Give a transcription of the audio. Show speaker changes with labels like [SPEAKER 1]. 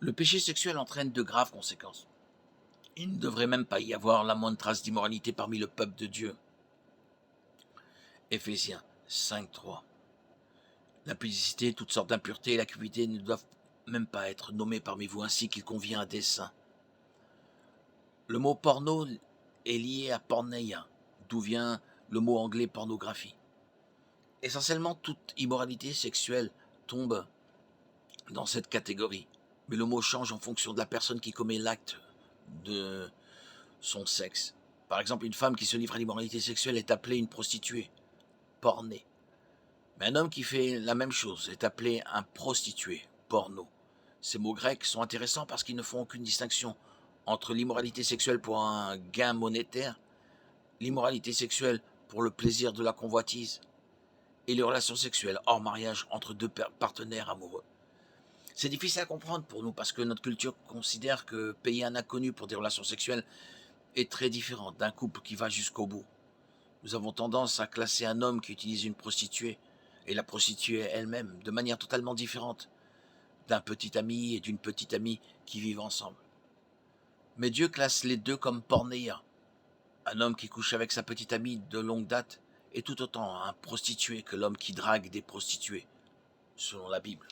[SPEAKER 1] Le péché sexuel entraîne de graves conséquences. Il ne devrait même pas y avoir la moindre trace d'immoralité parmi le peuple de Dieu. Éphésiens 5.3. L'impudicité, toutes sortes d'impuretés et l'acuité ne doivent même pas être nommées parmi vous ainsi qu'il convient à des saints. Le mot porno est lié à porneia, d'où vient le mot anglais pornographie. Essentiellement, toute immoralité sexuelle tombe dans cette catégorie, mais le mot change en fonction de la personne qui commet l'acte de son sexe. Par exemple, une femme qui se livre à l'immoralité sexuelle est appelée une prostituée, pornée. Mais un homme qui fait la même chose est appelé un prostitué, porno. Ces mots grecs sont intéressants parce qu'ils ne font aucune distinction entre l'immoralité sexuelle pour un gain monétaire, l'immoralité sexuelle pour le plaisir de la convoitise et les relations sexuelles hors mariage entre deux partenaires amoureux. C'est difficile à comprendre pour nous parce que notre culture considère que payer un inconnu pour des relations sexuelles est très différent d'un couple qui va jusqu'au bout. Nous avons tendance à classer un homme qui utilise une prostituée et la prostituée elle-même de manière totalement différente d'un petit ami et d'une petite amie qui vivent ensemble. Mais Dieu classe les deux comme pornéia. Un homme qui couche avec sa petite amie de longue date est tout autant un prostitué que l'homme qui drague des prostituées, selon la Bible.